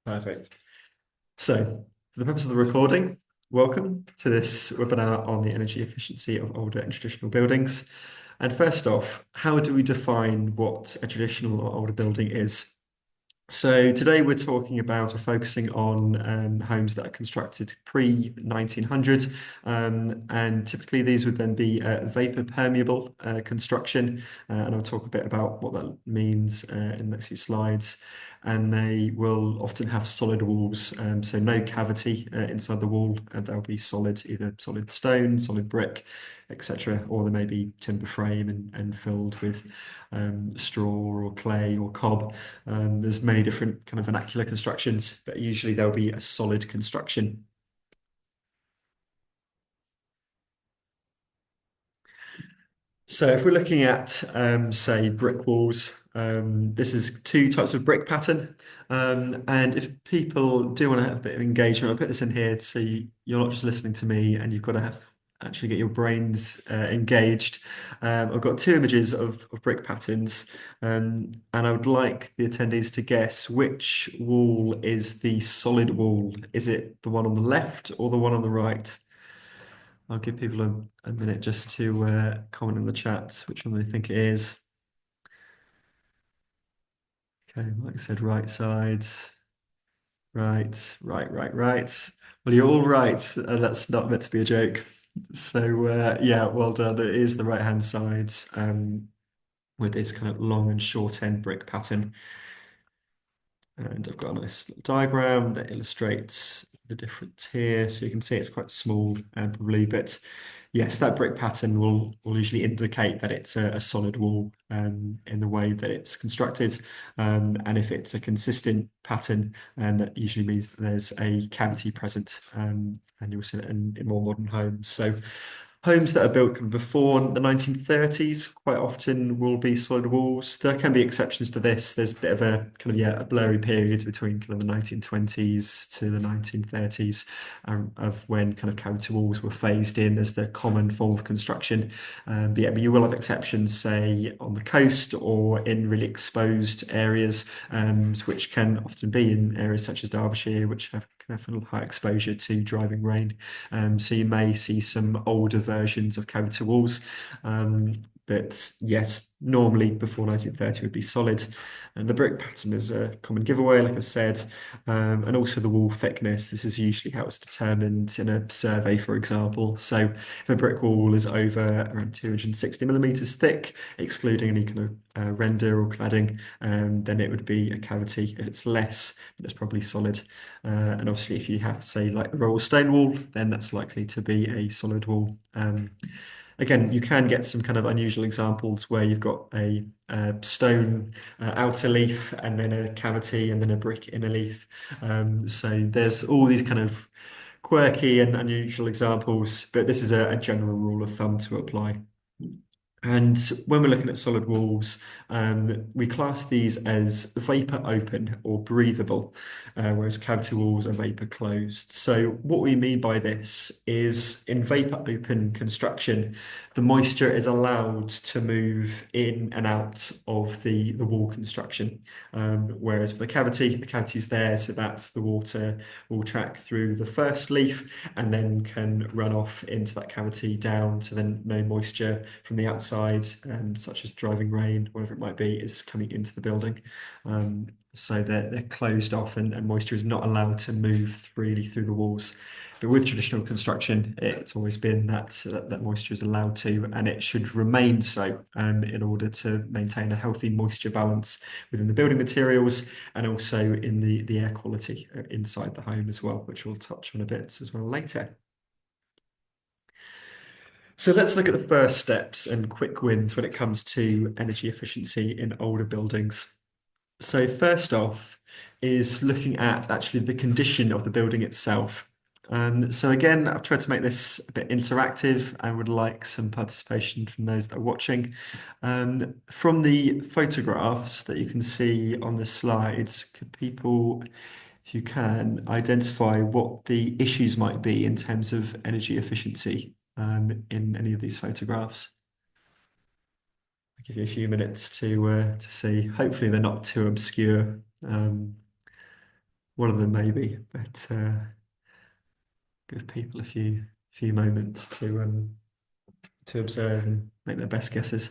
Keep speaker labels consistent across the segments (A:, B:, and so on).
A: Perfect. So, for the purpose of the recording, welcome to this webinar on the energy efficiency of older and traditional buildings. And first off, how do we define what a traditional or older building is? So today we're talking about or focusing on homes that are constructed pre-1900, and typically these would then be vapor permeable construction, and I'll talk a bit about what that means in the next few slides. And they will often have solid walls, so no cavity inside the wall. They'll be solid, either solid stone, solid brick, etc., or they may be timber frame and filled with straw or clay or cob. There's many different kind of vernacular constructions, but usually there'll be a solid construction. So if we're looking at, say, brick walls, this is two types of brick pattern. And if people do want to have a bit of engagement, I'll put this in here so you're not just listening to me and you've got to have actually get your brains engaged. I've got two images of brick patterns, and I would like the attendees to guess which wall is the solid wall. Is it the one on the left or the one on the right? I'll give people a minute just to comment in the chat which one they think it is. Okay, Mike said right side. Right. Well, you're all right. That's not meant to be a joke. So yeah, well done. It is the right-hand side with this kind of long and short end brick pattern. And I've got a nice little diagram that illustrates the difference here. So you can see it's quite small probably, but yes, that brick pattern will usually indicate that it's a solid wall in the way that it's constructed. And if it's a consistent pattern, that usually means that there's a cavity present, and you'll see that in more modern homes. So homes that are built kind of before the 1930s quite often will be solid walls. There can be exceptions to this. There's a bit of a kind of, yeah, a blurry period between kind of the 1920s to the 1930s, of when kind of cavity walls were phased in as the common form of construction. But yeah, but you will have exceptions, say, on the coast or in really exposed areas, which can often be in areas such as Derbyshire, which have kind of high exposure to driving rain. So you may see some older versions of cavity walls. But yes, normally before 1930 would be solid. And the brick pattern is a common giveaway, like I said. And also the wall thickness. This is usually how it's determined in a survey, for example. So if a brick wall is over around 260 millimeters thick, excluding any kind of render or cladding, then it would be a cavity. If it's less, then it's probably solid. And obviously, if you have, say, like a roll stone wall, then that's likely to be a solid wall. Again, you can get some kind of unusual examples where you've got a stone outer leaf and then a cavity and then a brick inner leaf. So there's all these kind of quirky and unusual examples, but this is a general rule of thumb to apply. And when we're looking at solid walls, we class these as vapor open or breathable, whereas cavity walls are vapor closed. So what we mean by this is in vapor open construction, the moisture is allowed to move in and out of the wall construction. Whereas with the cavity is there so that the water will track through the first leaf and then can run off into that cavity down, so then no moisture from the outside, such as driving rain, whatever it might be, is coming into the building. So they're closed off and moisture is not allowed to move freely through the walls. But with traditional construction, it's always been that moisture is allowed to, and it should remain so, in order to maintain a healthy moisture balance within the building materials and also in the air quality inside the home as well, which we'll touch on a bit as well later. So let's look at the first steps and quick wins when it comes to energy efficiency in older buildings. So first off is looking at actually the condition of the building itself. So again, I've tried to make this a bit interactive. I would like some participation from those that are watching. From the photographs that you can see on the slides, could people, if you can, identify what the issues might be in terms of energy efficiency in any of these photographs? I'll give you a few minutes to see. Hopefully, they're not too obscure. one of them maybe, but give people a few moments to observe and make their best guesses.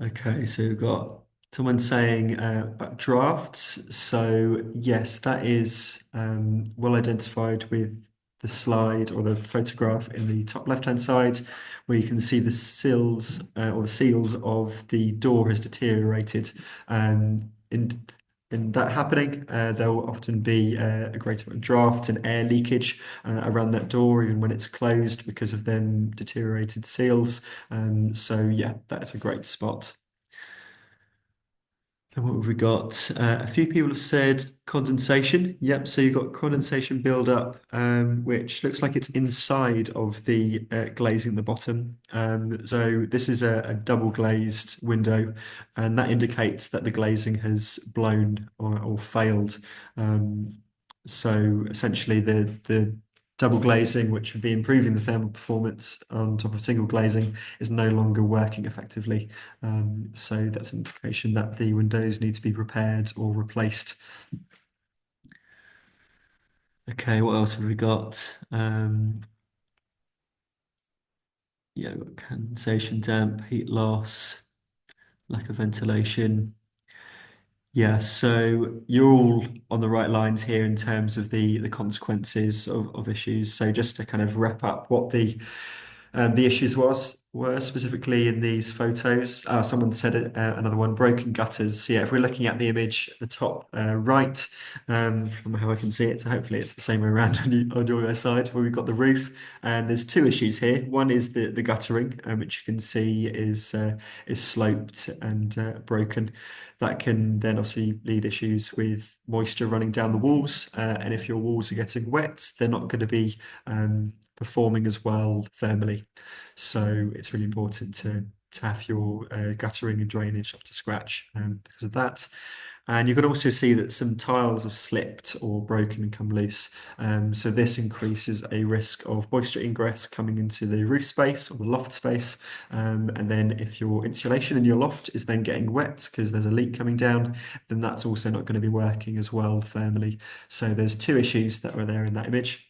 A: Okay, so we've got someone saying about drafts. So yes, that is well identified with the slide or the photograph in the top left-hand side, where you can see the sills or the seals of the door has deteriorated. In that happening, there will often be a greater amount of draft and air leakage around that door, even when it's closed because of them deteriorated seals. So yeah, that's a great spot. And what have we got? A few people have said condensation. Yep, so you've got condensation buildup, which looks like it's inside of the glazing at the bottom. So this is a double glazed window, and that indicates that the glazing has blown or failed. Um, so essentially, the double glazing, which would be improving the thermal performance on top of single glazing, is no longer working effectively. So that's an indication that the windows need to be repaired or replaced. Okay, what else have we got? Yeah, we've got condensation, damp, heat loss, lack of ventilation. Yeah, so you're all on the right lines here in terms of the consequences of issues. So just to kind of wrap up what the issues were specifically in these photos. Someone said it, another one, broken gutters. So yeah, if we're looking at the image at the top right, from how I can see it, so hopefully it's the same way around on your side, where we've got the roof. And there's two issues here. One is the guttering, which you can see is sloped and broken. That can then obviously lead issues with moisture running down the walls. And if your walls are getting wet, they're not going to be performing as well thermally. So it's really important to have your guttering and drainage up to scratch because of that. And you can also see that some tiles have slipped or broken and come loose. So this increases a risk of moisture ingress coming into the roof space or the loft space. And then if your insulation in your loft is then getting wet because there's a leak coming down, then that's also not going to be working as well thermally. So there's two issues that were there in that image.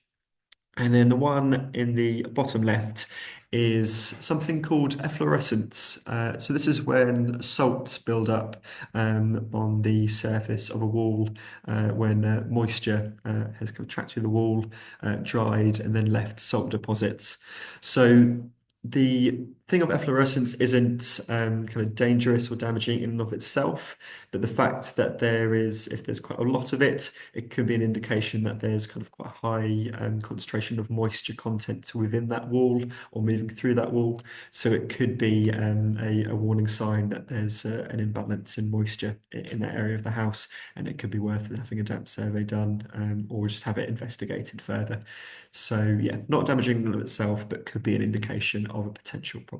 A: And then the one in the bottom left is something called efflorescence. So this is when salts build up on the surface of a wall when moisture has kind of tracked through the wall, dried, and then left salt deposits. So the thing of efflorescence isn't kind of dangerous or damaging in and of itself, but the fact that if there's quite a lot of it, it could be an indication that there's kind of quite a high concentration of moisture content within that wall or moving through that wall. So it could be a warning sign that there's an imbalance in moisture in that area of the house, and it could be worth having a damp survey done or just have it investigated further. So yeah, not damaging in and of itself, but could be an indication of a potential problem.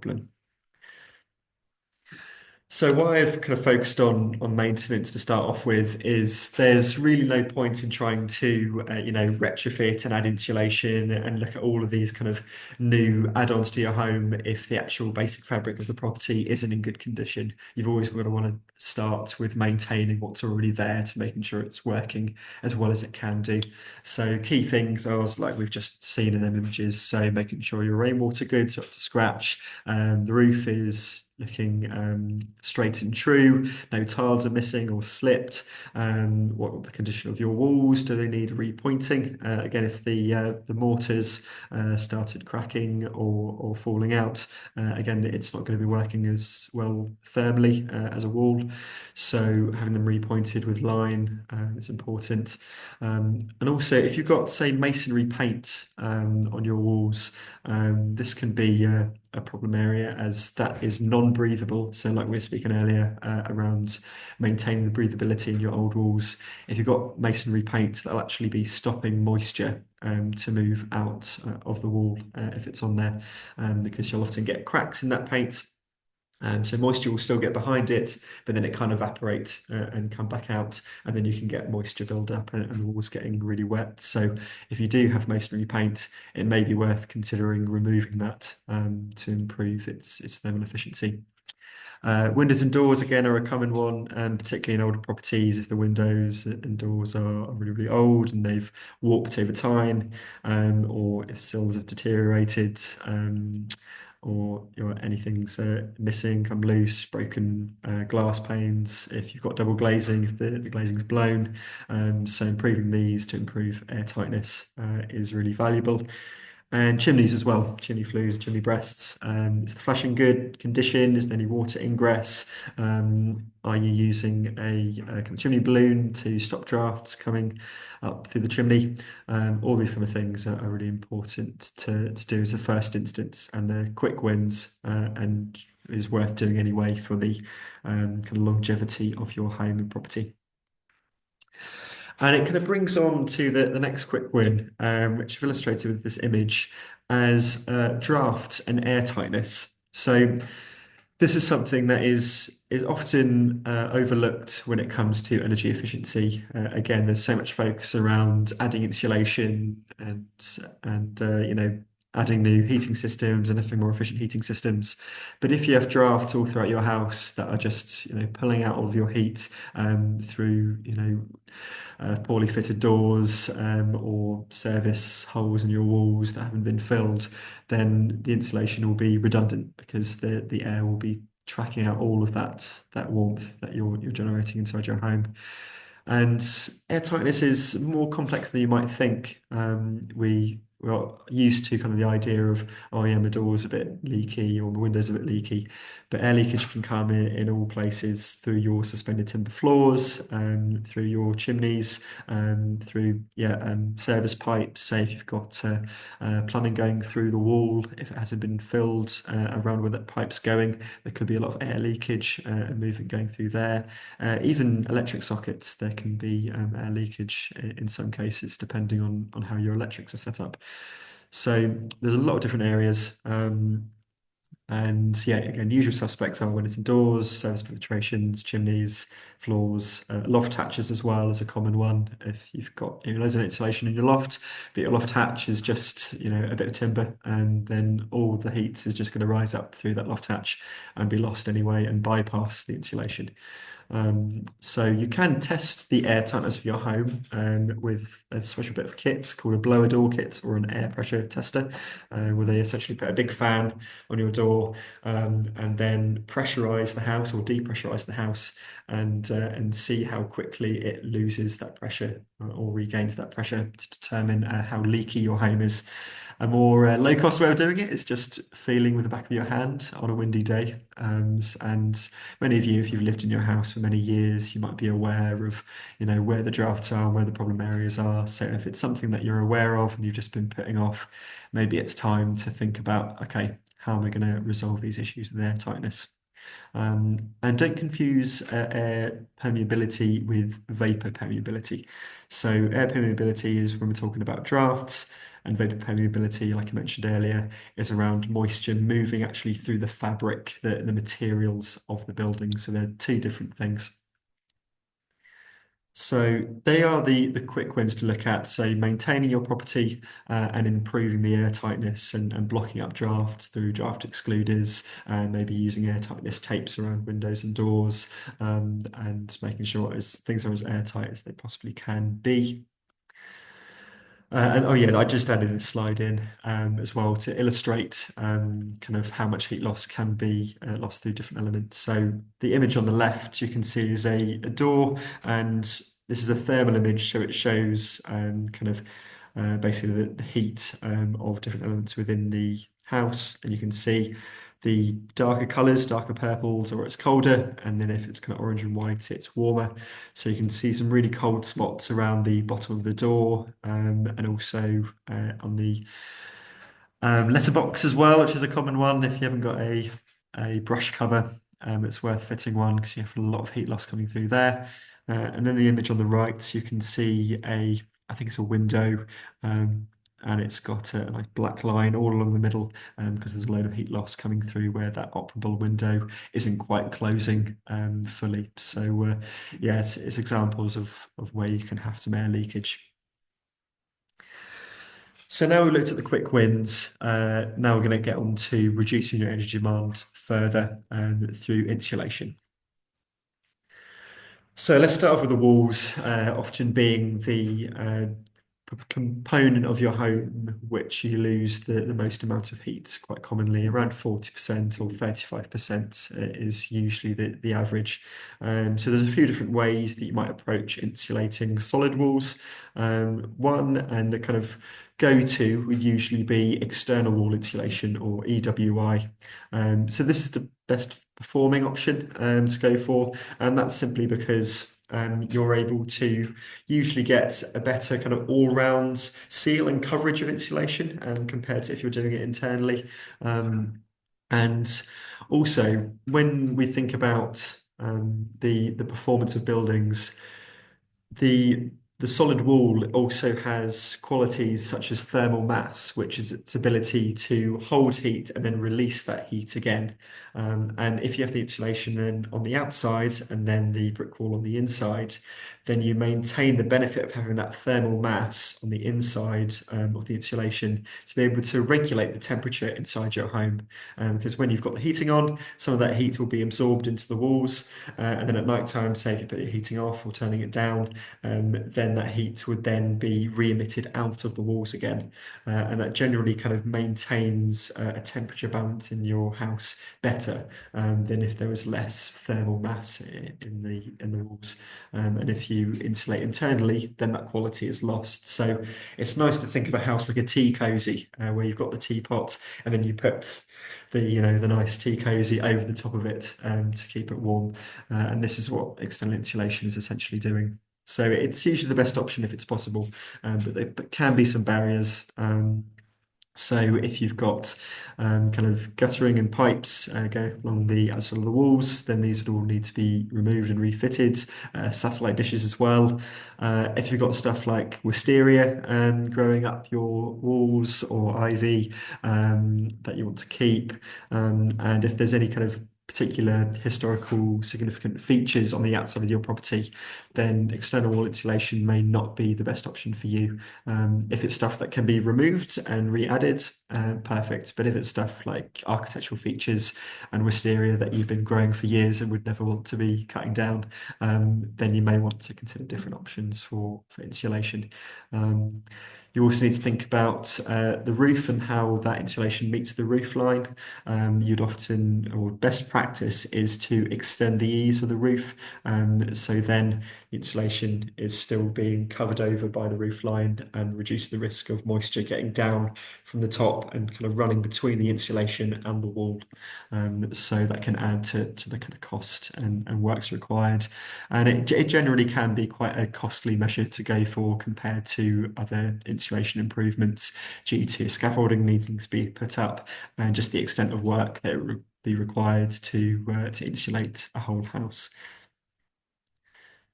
A: So what I've kind of focused on maintenance to start off with is there's really no point in trying to retrofit and add insulation and look at all of these kind of new add-ons to your home if the actual basic fabric of the property isn't in good condition. You've always got to want to start with maintaining what's already there to making sure it's working as well as it can do. So key things are like we've just seen in them images. So making sure your rainwater goods are up to scratch, the roof is looking straight and true. No tiles are missing or slipped. What the condition of your walls? Do they need repointing? Again, if the mortars started cracking or falling out, again, it's not going to be working as well thermally as a wall. So having them repointed with line is important. And also, if you've got, say, masonry paint on your walls, this can be a problem area as that is non-breathable. So like we were speaking earlier around maintaining the breathability in your old walls, if you've got masonry paint, that'll actually be stopping moisture to move out of the wall if it's on there, because you'll often get cracks in that paint. So moisture will still get behind it, but then it kind of evaporates and come back out, and then you can get moisture build up and the walls getting really wet. So if you do have masonry paint, it may be worth considering removing that to improve its thermal efficiency. Windows and doors again are a common one, particularly in older properties if the windows and doors are really, really old and they've warped over time, or if sills have deteriorated, or anything's missing, come loose, broken glass panes, if you've got double glazing, if the glazing's blown. So improving these to improve air tightness is really valuable. And chimneys as well, chimney flues, chimney breasts. Is the flashing good condition? Is there any water ingress? Are you using a kind of chimney balloon to stop drafts coming up through the chimney? All these kind of things are really important to do as a first instance, and they're quick wins and is worth doing anyway for the kind of longevity of your home and property. And it kind of brings on to the next quick win, which I've illustrated with this image as draft and air tightness. So this is something that is often overlooked when it comes to energy efficiency. Again, there's so much focus around adding insulation and adding new heating systems and having more efficient heating systems. But if you have drafts all throughout your house that are just pulling out all of your heat through poorly fitted doors or service holes in your walls that haven't been filled, then the insulation will be redundant because the air will be tracking out all of that warmth that you're generating inside your home. And air tightness is more complex than you might think. We're used to kind of the idea of, oh yeah, my door's a bit leaky or my window's a bit leaky, but air leakage can come in all places through your suspended timber floors, through your chimneys, through service pipes. Say if you've got plumbing going through the wall, if it hasn't been filled around where that pipe's going, there could be a lot of air leakage and movement going through there. Even electric sockets, there can be air leakage in some cases, depending on how your electrics are set up. So there's a lot of different areas. And yeah, again, usual suspects are windows and doors, service penetrations, chimneys, floors, loft hatches as well is a common one. If you've got loads of insulation in your loft, but your loft hatch is just a bit of timber, and then all the heat is just going to rise up through that loft hatch and be lost anyway and bypass the insulation. So you can test the air tightness of your home with a special bit of kit called a blower door kit or an air pressure tester, where they essentially put a big fan on your door and then pressurize the house or depressurize the house and see how quickly it loses that pressure or regains that pressure to determine how leaky your home is. A more low-cost way of doing it is just feeling with the back of your hand on a windy day. And many of you, if you've lived in your house for many years, you might be aware of, where the drafts are, where the problem areas are. So if it's something that you're aware of and you've just been putting off, maybe it's time to think about, okay, how am I going to resolve these issues with air tightness? And don't confuse air permeability with vapor permeability. So air permeability is when we're talking about drafts, and vapor permeability, like I mentioned earlier, is around moisture moving actually through the fabric, the materials of the building. So they're two different things. So they are the quick wins to look at. So maintaining your property and improving the air tightness and blocking up drafts through draft excluders, and maybe using air tightness tapes around windows and doors, and making sure things are as airtight as they possibly can be. And oh yeah, I just added this slide in as well to illustrate kind of how much heat loss can be lost through different elements. So the image on the left you can see is a door, and this is a thermal image, so it shows kind of basically the heat of different elements within the house, and you can see the darker colours, darker purples, or it's colder, and then if it's kind of orange and white, it's warmer. So you can see some really cold spots around the bottom of the door, and also on the letterbox as well, which is a common one. If you haven't got a brush cover, it's worth fitting one because you have a lot of heat loss coming through there. And then the image on the right, you can see I think it's a window, and it's got a like black line all along the middle because there's a load of heat loss coming through where that operable window isn't quite closing fully. So yeah, it's examples of where you can have some air leakage. So now we looked at the quick wins. Now we're going to get on to reducing your energy demand further through insulation. So let's start off with the walls, often being the component of your home which you lose the most amount of heat, quite commonly around 40% or 35% is usually the average. So there's a few different ways that you might approach insulating solid walls. One and the kind of go-to would usually be external wall insulation or EWI. So this is the best performing option to go for, and that's simply because you're able to usually get a better kind of all-round seal and coverage of insulation compared to if you're doing it internally. And also, when we think about the performance of buildings, the the solid wall also has qualities such as thermal mass, which is its ability to hold heat and then release that heat again. And if you have the insulation then on the outside and then the brick wall on the inside, then you maintain the benefit of having that thermal mass on the inside of the insulation to be able to regulate the temperature inside your home. Because when you've got the heating on, some of that heat will be absorbed into the walls, and then at night time, say if you put your heating off or turning it down, then that heat would then be re-emitted out of the walls again. And that generally kind of maintains a temperature balance in your house better than if there was less thermal mass in the walls. And if you insulate internally, then that quality is lost. So it's nice to think of a house like a tea cozy, where you've got the teapot and then you put the nice tea cozy over the top of it to keep it warm. And this is what external insulation is essentially doing. So it's usually the best option if it's possible, but there can be some barriers. So if you've got kind of guttering and pipes going along the outside of the walls, then these would all need to be removed and refitted. Satellite dishes as well. If you've got stuff like wisteria growing up your walls or ivy that you want to keep, and if there's any kind of particular historical significant features on the outside of your property, then external wall insulation may not be the best option for you. If it's stuff that can be removed and re-added, perfect. But if it's stuff like architectural features and wisteria that you've been growing for years and would never want to be cutting down, then you may want to consider different options for insulation. You also need to think about the roof and how that insulation meets the roof line. You'd often, or best practice is to extend the eaves of the roof. So then the insulation is still being covered over by the roof line and reduce the risk of moisture getting down from the top and kind of running between the insulation and the wall. So that can add to the kind of cost and works required. And it generally can be quite a costly measure to go for compared to other insulation improvements due to scaffolding needing to be put up and just the extent of work that would be required to insulate a whole house.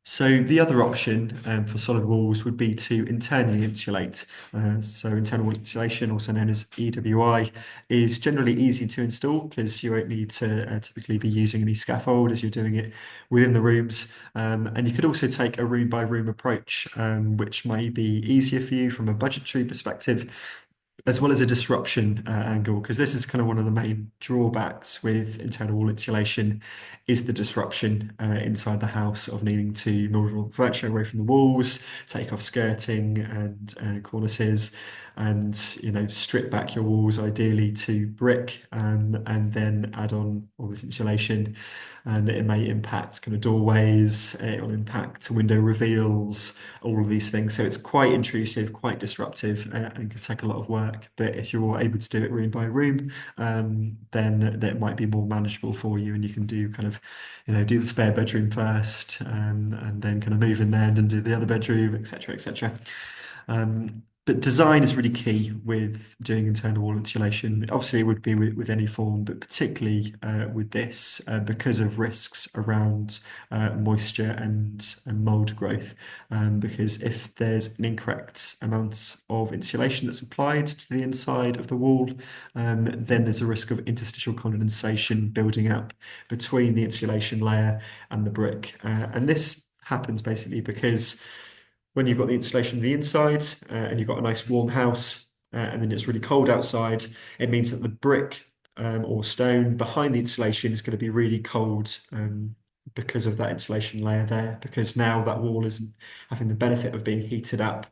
A: So the other option for solid walls would be to internally insulate. So internal wall insulation, also known as EWI, is generally easy to install because you won't need to typically be using any scaffold as you're doing it within the rooms. And you could also take a room by room approach, which may be easier for you from a budgetary perspective, as well as a disruption angle, because this is kind of one of the main drawbacks with internal wall insulation is the disruption inside the house of needing to move all the furniture away from the walls, take off skirting and cornices, and strip back your walls ideally to brick, and then add on all this insulation. And it may impact kind of doorways, it will impact window reveals, all of these things. So it's quite intrusive, quite disruptive, and can take a lot of work. But if you're able to do it room by room, then that might be more manageable for you, and you can do kind of, do the spare bedroom first, and then kind of move in there and then do the other bedroom, etc., etc. But design is really key with doing internal wall insulation. Obviously, it would be with any form, but particularly with this because of risks around moisture and mold growth. Because if there's an incorrect amount of insulation that's applied to the inside of the wall, then there's a risk of interstitial condensation building up between the insulation layer and the brick. And this happens basically because when you've got the insulation on the inside and you've got a nice warm house, and then it's really cold outside, it means that the brick or stone behind the insulation is going to be really cold because of that insulation layer there, because now that wall isn't having the benefit of being heated up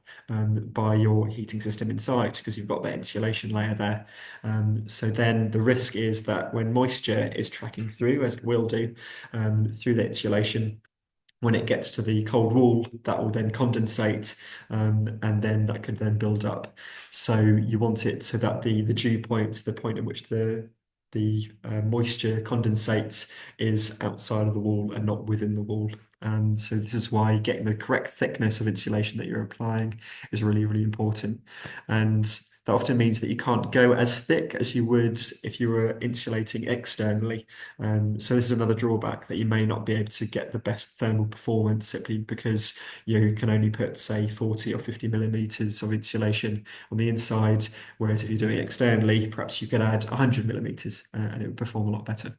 A: by your heating system inside because you've got that insulation layer there. So then the risk is that when moisture is tracking through, as it will do, through the insulation, when it gets to the cold wall, that will then condensate, and then that could then build up. So you want it so that the dew point, the point at which the moisture condensates, is outside of the wall and not within the wall. And so this is why getting the correct thickness of insulation that you're applying is really, really important. And that often means that you can't go as thick as you would if you were insulating externally. So this is another drawback, that you may not be able to get the best thermal performance simply because you can only put, say, 40 or 50 millimeters of insulation on the inside, whereas if you're doing it externally, perhaps you could add 100 millimeters and it would perform a lot better.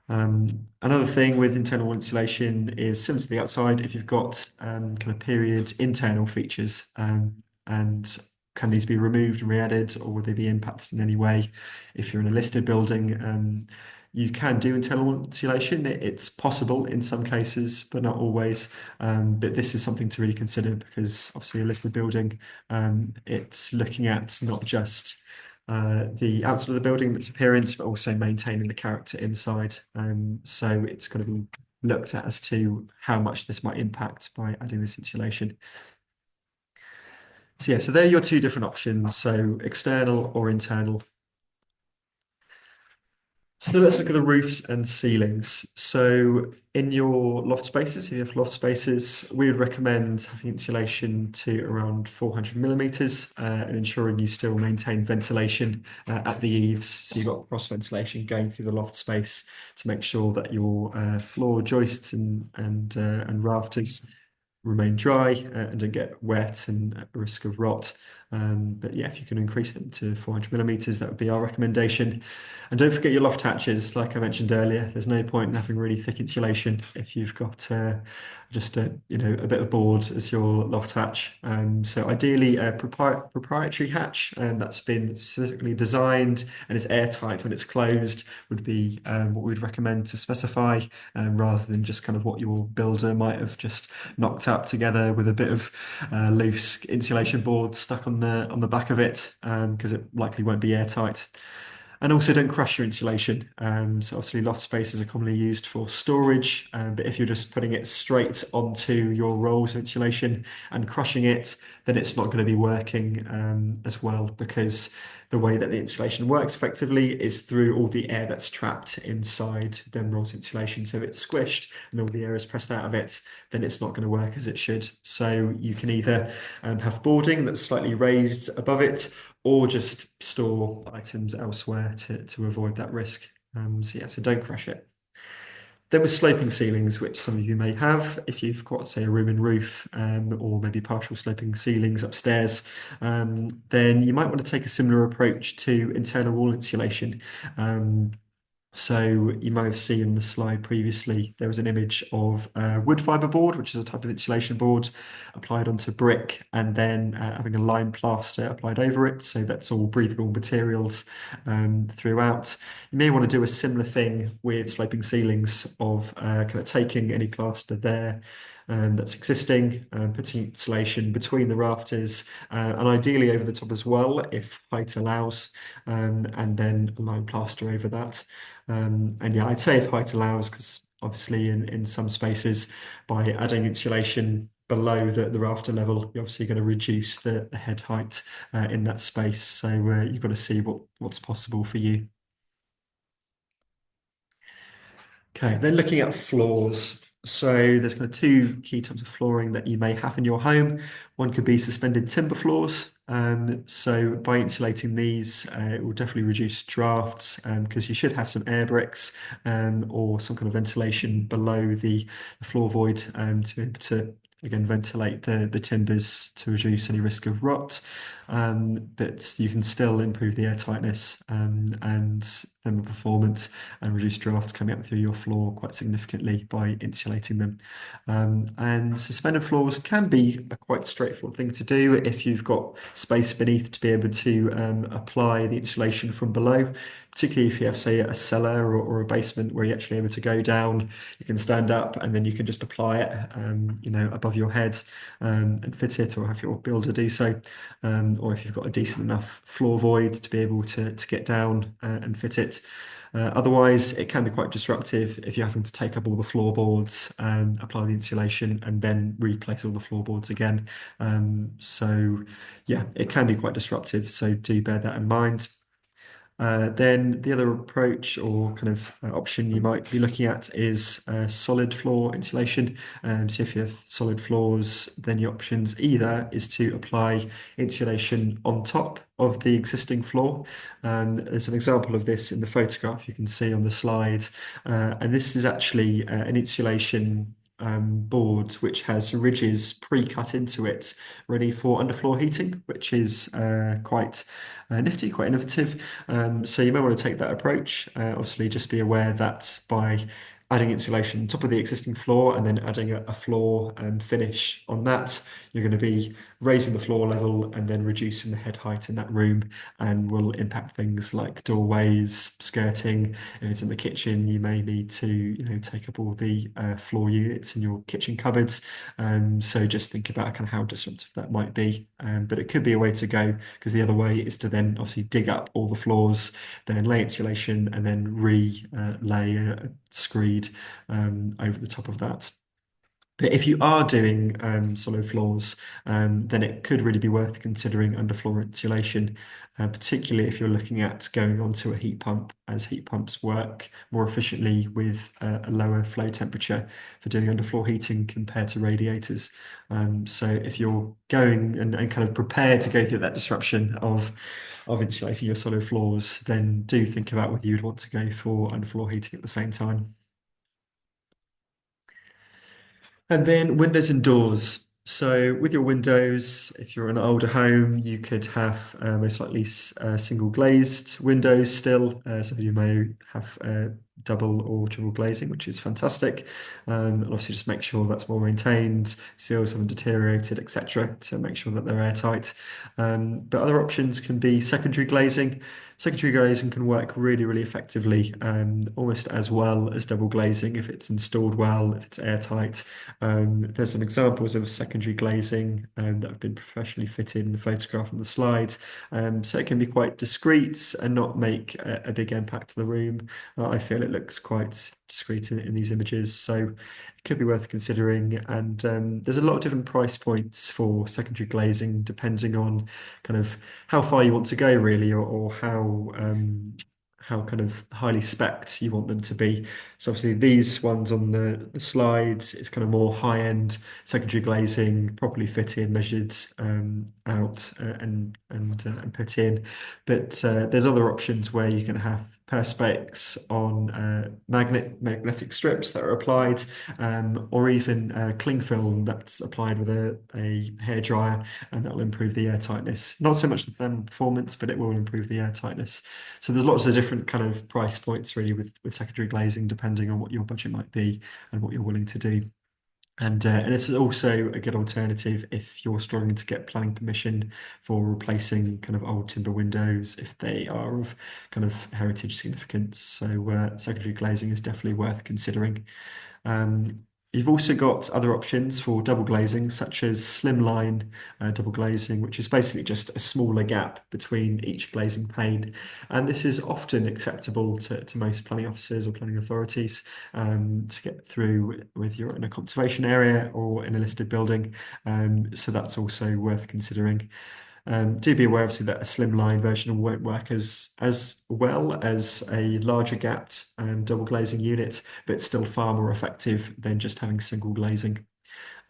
A: Another thing with internal insulation is similar to the outside, if you've got kind of period internal features, and can these be removed and re-added, or will they be impacted in any way? If you're in a listed building, you can do internal insulation. It's possible in some cases, but not always. But this is something to really consider, because obviously a listed building, it's looking at not just the outside of the building, its appearance, but also maintaining the character inside. So it's going to be looked at as to how much this might impact by adding this insulation. So yeah, so there are your two different options. So external or internal. So let's look at the roofs and ceilings. So in your loft spaces, if you have loft spaces, we would recommend having insulation to around 400 millimeters, and ensuring you still maintain ventilation at the eaves. So you've got cross ventilation going through the loft space to make sure that your floor joists and rafters remain dry and don't get wet and at risk of rot. But yeah, if you can increase them to 400 millimeters, that would be our recommendation. And don't forget your loft hatches. Like I mentioned earlier, there's no point in having really thick insulation if you've got just a bit of board as your loft hatch. So ideally a proprietary hatch that's been specifically designed and is airtight when it's closed would be what we'd recommend to specify, rather than just kind of what your builder might have just knocked up together with a bit of loose insulation board stuck on the back of it, because it likely won't be airtight. And also don't crush your insulation. So obviously loft spaces are commonly used for storage, but if you're just putting it straight onto your rolls of insulation and crushing it, then it's not going to be working as well, because the way that the insulation works effectively is through all the air that's trapped inside them rolls of insulation. So if it's squished and all the air is pressed out of it, then it's not going to work as it should. So you can either have boarding that's slightly raised above it, or just store items elsewhere to avoid that risk. So yeah, so don't crush it. Then with sloping ceilings, which some of you may have, if you've got, say, a room and roof, or maybe partial sloping ceilings upstairs, then you might want to take a similar approach to internal wall insulation. So you might have seen in the slide previously, there was an image of wood fibre board, which is a type of insulation board applied onto brick, and then having a lime plaster applied over it. So that's all breathable materials throughout. You may want to do a similar thing with sloping ceilings, of kind of taking any plaster there that's existing, putting insulation between the rafters, and ideally over the top as well, if height allows, and then a lime plaster over that. And yeah, I'd say if height allows, because obviously in some spaces, by adding insulation below the rafter level, you're obviously going to reduce the head height in that space. So you've got to see what's possible for you. Okay, then looking at floors. So there's kind of two key types of flooring that you may have in your home. One could be suspended timber floors. So by insulating these, it will definitely reduce drafts, because you should have some air bricks or some kind of ventilation below the floor void, to be able to again ventilate the timbers to reduce any risk of rot. But you can still improve the air tightness, and thermal performance and reduce drafts coming up through your floor quite significantly by insulating them. And suspended floors can be a quite straightforward thing to do if you've got space beneath to be able to apply the insulation from below, particularly if you have, say, a cellar or a basement where you're actually able to go down. You can stand up and then you can just apply it, above your head and fit it, or have your builder do so. Or if you've got a decent enough floor void to be able to get down and fit it. Otherwise, it can be quite disruptive if you're having to take up all the floorboards, apply the insulation, and then replace all the floorboards again. Yeah, it can be quite disruptive. So do bear that in mind. Then the other approach or kind of option you might be looking at is solid floor insulation. So if you have solid floors, then your options either is to apply insulation on top of the existing floor. There's an example of this in the photograph you can see on the slide. And this is actually an insulation board which has ridges pre-cut into it ready for underfloor heating, which is quite nifty, quite innovative. So you may want to take that approach. Obviously, just be aware that by adding insulation on top of the existing floor and then adding a floor finish on that, you're going to be raising the floor level and then reducing the head height in that room, and will impact things like doorways, skirting. If it's in the kitchen, you may need to, take up all the floor units in your kitchen cupboards. So just think about kind of how disruptive that might be. But it could be a way to go, because the other way is to then obviously dig up all the floors, then lay insulation, and then lay a screed over the top of that. But if you are doing solid floors, then it could really be worth considering underfloor insulation, particularly if you're looking at going onto a heat pump, as heat pumps work more efficiently with a lower flow temperature for doing underfloor heating compared to radiators. So if you're going and kind of prepared to go through that disruption of insulating your solid floors, then do think about whether you'd want to go for underfloor heating at the same time. And then windows and doors. So with your windows, if you're an older home, you could have most likely single glazed windows still. Some of you may have double or triple glazing, which is fantastic. And obviously just make sure that's well maintained, seals haven't deteriorated, etc. So make sure that they're airtight. But other options can be secondary glazing. Secondary glazing can work really, really effectively, almost as well as double glazing if it's installed well, if it's airtight. There's some examples of secondary glazing that have been professionally fitted in the photograph on the slide. So it can be quite discreet and not make a big impact to the room. I feel it looks quite discreet in these images, so it could be worth considering. And there's a lot of different price points for secondary glazing, depending on kind of how far you want to go, really, or how kind of highly spec'd you want them to be. So obviously these ones on the slides, it's kind of more high-end secondary glazing, properly fitted, measured out and put in. But there's other options where you can have perspex on magnetic strips that are applied, or even cling film that's applied with a hairdryer, and that'll improve the air tightness. Not so much the thermal performance, but it will improve the air tightness. So there's lots of different kind of price points really with secondary glazing, depending on what your budget might be and what you're willing to do. And it's also a good alternative if you're struggling to get planning permission for replacing kind of old timber windows if they are of kind of heritage significance. So secondary glazing is definitely worth considering. You've also got other options for double glazing, such as slimline double glazing, which is basically just a smaller gap between each glazing pane. And this is often acceptable to most planning officers or planning authorities to get through with you're in a conservation area or in a listed building. So that's also worth considering. Do be aware, obviously, that a slimline version won't work as well as a larger gapped double glazing unit, but still far more effective than just having single glazing.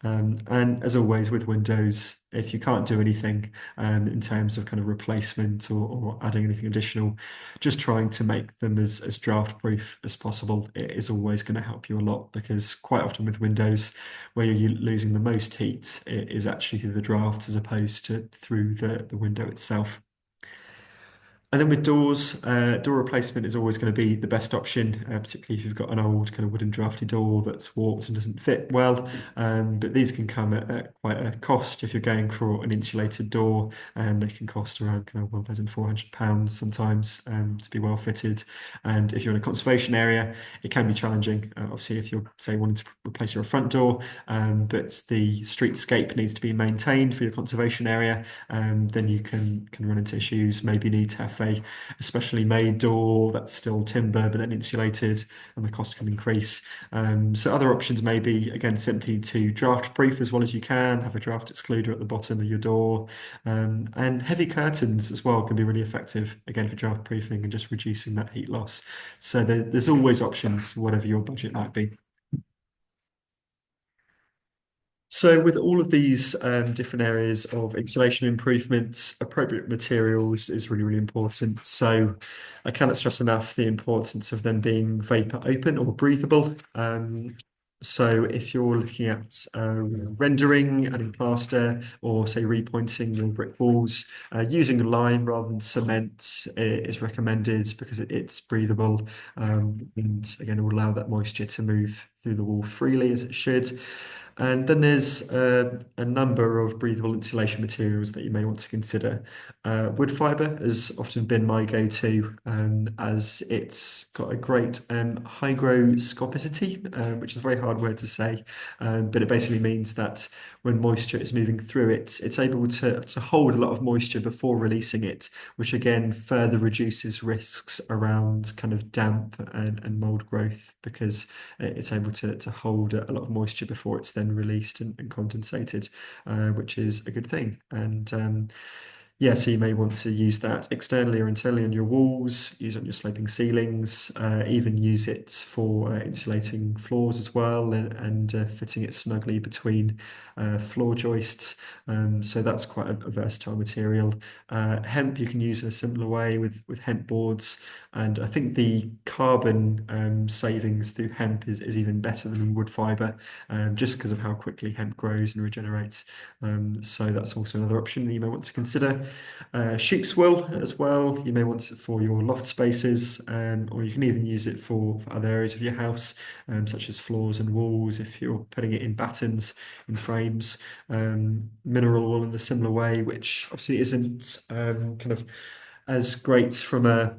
A: And as always with Windows, if you can't do anything in terms of kind of replacement or adding anything additional, just trying to make them as draft proof as possible, it is always going to help you a lot, because quite often with Windows, where you're losing the most heat, it is actually through the draft as opposed to through the window itself. And then with doors, door replacement is always going to be the best option, particularly if you've got an old kind of wooden drafty door that's warped and doesn't fit well. But these can come at quite a cost if you're going for an insulated door, and they can cost around kind of £1,400 sometimes to be well fitted. And if you're in a conservation area, it can be challenging. Obviously, if you're, say, wanting to replace your front door, but the streetscape needs to be maintained for your conservation area, then you can run into issues. Maybe need to have a specially made door that's still timber but then insulated, and the cost can increase. So other options may be again simply to draft proof as well as you can, have a draft excluder at the bottom of your door, and heavy curtains as well can be really effective again for draft proofing and just reducing that heat loss. So there's always options, whatever your budget might be. So with all of these different areas of insulation improvements, appropriate materials is really, really important. So I cannot stress enough the importance of them being vapor open or breathable. So if you're looking at rendering, adding plaster, or say repointing your brick walls, using lime rather than cement is recommended because it's breathable, and again it will allow that moisture to move through the wall freely as it should. And then there's a number of breathable insulation materials that you may want to consider. Wood fibre has often been my go-to, as it's got a great hygroscopicity, which is a very hard word to say, but it basically means that when moisture is moving through it, it's able to hold a lot of moisture before releasing it, which again further reduces risks around kind of damp and mold growth because it's able to hold a lot of moisture before it's then released and condensated, which is a good thing. And yeah, so you may want to use that externally or internally on your walls, use it on your sloping ceilings, even use it for insulating floors as well, and fitting it snugly between floor joists. So that's quite a versatile material. Hemp you can use in a similar way with hemp boards, and I think the carbon savings through hemp is even better than wood fibre, just because of how quickly hemp grows and regenerates. So that's also another option that you may want to consider. Sheep's wool as well. You may want it for your loft spaces, or you can even use it for other areas of your house, such as floors and walls if you're putting it in battens, in frames. Mineral wool in a similar way, which obviously isn't kind of as great from a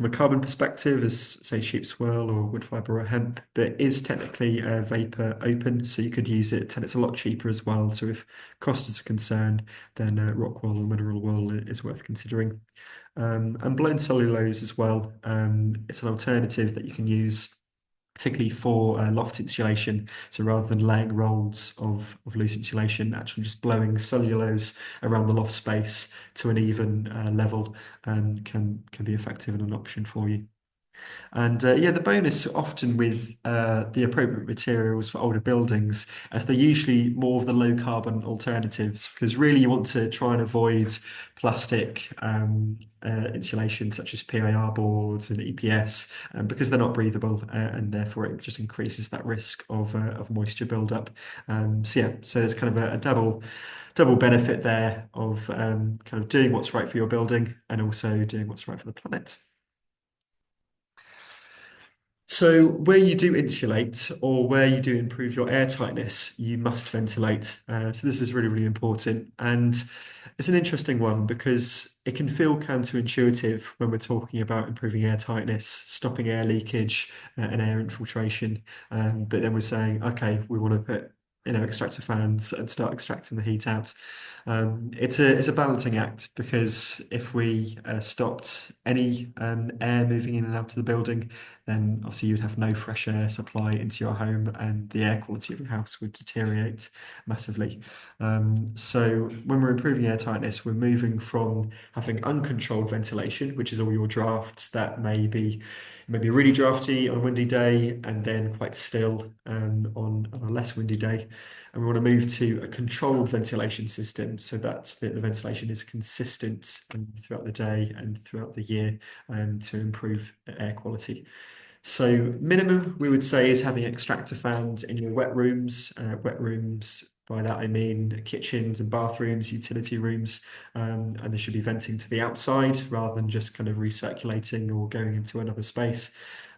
A: carbon perspective as, say, sheep's wool or wood fibre or hemp, but is technically vapor open, so you could use it, and it's a lot cheaper as well. So if cost is a concern, then rock wool or mineral wool is worth considering. And blown cellulose as well. It's an alternative that you can use, particularly for loft insulation. So rather than laying rolls of loose insulation, actually just blowing cellulose around the loft space to an even level can be effective and an option for you. And yeah, the bonus often with the appropriate materials for older buildings, as they're usually more of the low carbon alternatives, because really you want to try and avoid plastic insulation such as PIR boards and EPS, because they're not breathable, and therefore it just increases that risk of moisture buildup. So yeah, so there's kind of a double benefit there of kind of doing what's right for your building and also doing what's right for the planet. So where you do insulate or where you do improve your air tightness, you must ventilate. So this is really, really important. And it's an interesting one because it can feel counterintuitive when we're talking about improving air tightness, stopping air leakage and air infiltration. But then we're saying, okay, we want to put extractor fans and start extracting the heat out. It's a balancing act because if we stopped any air moving in and out of the building, then obviously you'd have no fresh air supply into your home and the air quality of your house would deteriorate massively. So when we're improving air tightness, we're moving from having uncontrolled ventilation, which is all your drafts that maybe really drafty on a windy day and then quite still on a less windy day. And we want to move to a controlled ventilation system so that the ventilation is consistent throughout the day and throughout the year to improve air quality. So minimum we would say is having extractor fans in your wet rooms. Wet rooms By that I mean kitchens and bathrooms, utility rooms, and they should be venting to the outside rather than just kind of recirculating or going into another space.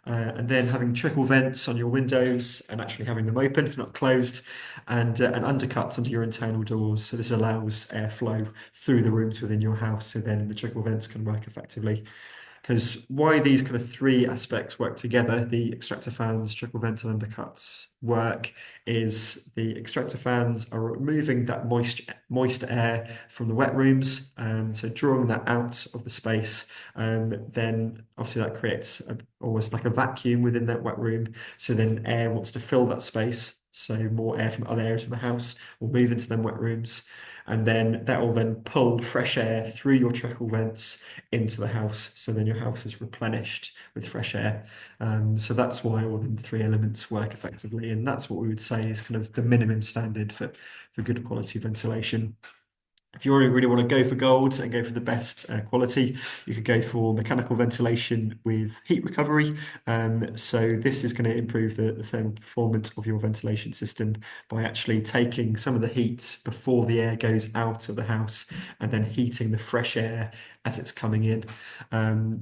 A: And then having trickle vents on your windows and actually having them open, not closed, and undercuts under your internal doors. So this allows airflow through the rooms within your house, so then the trickle vents can work effectively. Because why these kind of three aspects work together, the extractor fans, trickle vents, and undercuts work, is the extractor fans are removing that moist air from the wet rooms, so drawing that out of the space. Then obviously that creates almost like a vacuum within that wet room. So then air wants to fill that space. So more air from other areas of the house will move into them wet rooms, and then that will then pull fresh air through your trickle vents into the house. So then your house is replenished with fresh air. So that's why all the three elements work effectively. And that's what we would say is kind of the minimum standard for good quality ventilation. If you really want to go for gold and go for the best quality, you could go for mechanical ventilation with heat recovery. So this is going to improve the thermal performance of your ventilation system by actually taking some of the heat before the air goes out of the house and then heating the fresh air as it's coming in.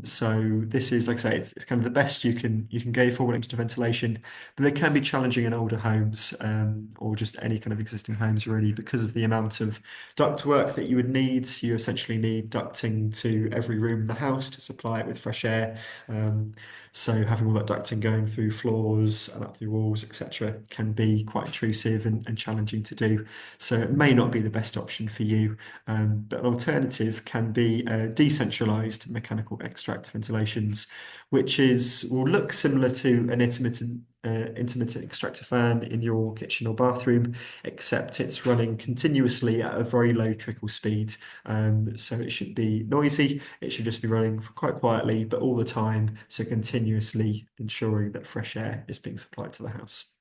A: So this is, like I say, it's kind of the best you can go for when it comes to ventilation, but they can be challenging in older homes, or just any kind of existing homes really, because of the amount of ductwork that you would need. You essentially need ducting to every room in the house to supply it with fresh air. So having all that ducting going through floors and up through walls, etc., can be quite intrusive and challenging to do. So it may not be the best option for you. But an alternative can be decentralized mechanical extract ventilations, which will look similar to an intermittent extractor fan in your kitchen or bathroom, except it's running continuously at a very low trickle speed. So it should be noisy. It should just be running quite quietly, but all the time, so continuously ensuring that fresh air is being supplied to the house.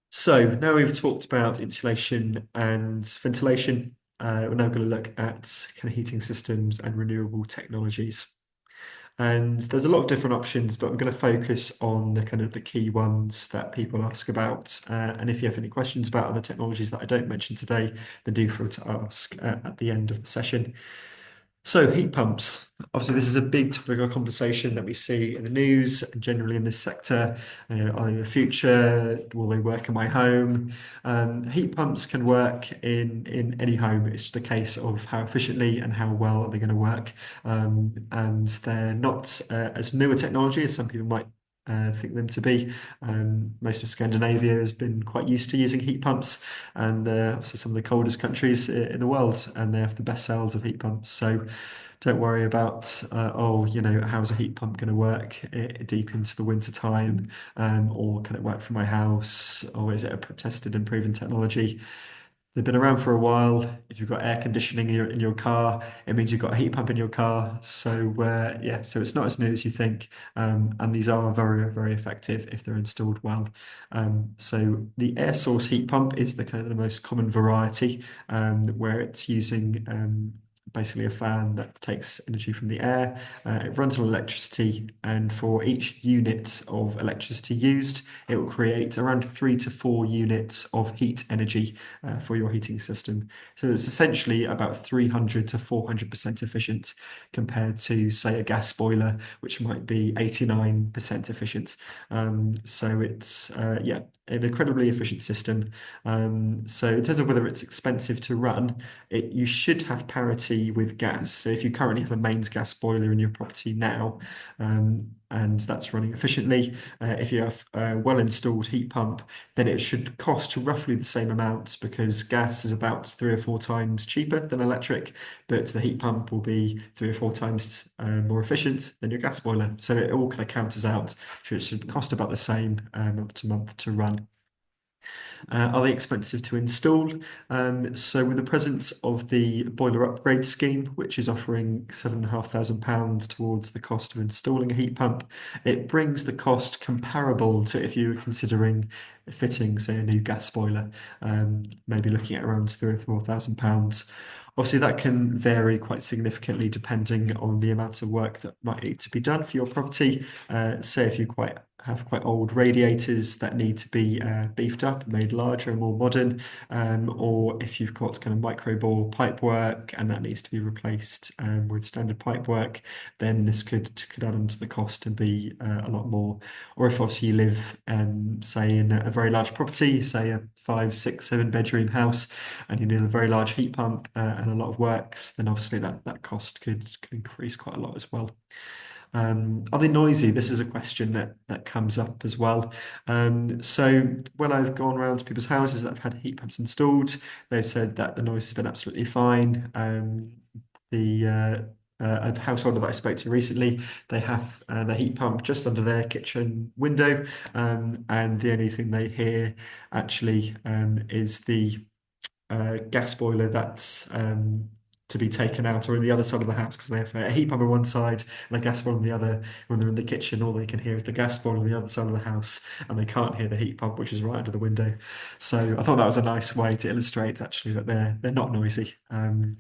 A: So now we've talked about insulation and ventilation. We're now going to look at kind of heating systems and renewable technologies. And there's a lot of different options, but I'm going to focus on the kind of the key ones that people ask about. And if you have any questions about other technologies that I don't mention today, then do feel to ask at the end of the session. So heat pumps. Obviously, this is a big topic of conversation that we see in the news and generally in this sector. Are they the future? Will they work in my home? Heat pumps can work in any home. It's just a case of how efficiently and how well are they going to work. And they're not as new a technology as some people might think them to be. Most of Scandinavia has been quite used to using heat pumps, and obviously some of the coldest countries in the world, and they have the best sales of heat pumps. So don't worry about how's a heat pump going to work deep into the winter time, or can it work for my house, or is it a tested and proven technology? They've been around for a while. If you've got air conditioning in your car, it means you've got a heat pump in your car. So yeah, so it's not as new as you think, and these are very, very effective if they're installed well. So the air source heat pump is the kind of the most common variety, where it's using basically a fan that takes energy from the air. It runs on electricity, and for each unit of electricity used, it will create around 3 to 4 units of heat energy for your heating system. So it's essentially about 300 to 400% efficient compared to, say, a gas boiler, which might be 89% efficient. So it's, yeah, an incredibly efficient system. So in terms of whether it's expensive to run, you should have parity with gas. So if you currently have a mains gas boiler in your property now, and that's running efficiently, if you have a well-installed heat pump, then it should cost roughly the same amount, because gas is about 3 or 4 times cheaper than electric, but the heat pump will be 3 or 4 times more efficient than your gas boiler. So it all kind of counters out. So it should cost about the same month to month to run. Are they expensive to install? So with the presence of the boiler upgrade scheme, which is offering £7,500 towards the cost of installing a heat pump, it brings the cost comparable to if you were considering fitting, say, a new gas boiler, maybe looking at around £3,000 or £4,000. Obviously, that can vary quite significantly depending on the amount of work that might need to be done for your property. Say if you quite have quite old radiators that need to be beefed up, made larger and more modern, or if you've got kind of micro bore pipe work and that needs to be replaced with standard pipe work, then this could add on to the cost and be a lot more. Or if obviously you live, say, in a very large property, say a 5, 6, 7 bedroom house, and you need a very large heat pump and a lot of works, then obviously that cost could increase quite a lot as well. Are they noisy? This is a question that comes up as well. So when I've gone around to people's houses that have had heat pumps installed, they've said that the noise has been absolutely fine. A householder that I spoke to recently, they have the heat pump just under their kitchen window, and the only thing they hear actually is the gas boiler that's to be taken out, or in the other side of the house, because they have a heat pump on one side and a gas boiler on the other. When they're in the kitchen, all they can hear is the gas boiler on the other side of the house, and they can't hear the heat pump, which is right under the window. So I thought that was a nice way to illustrate actually that they're not noisy. And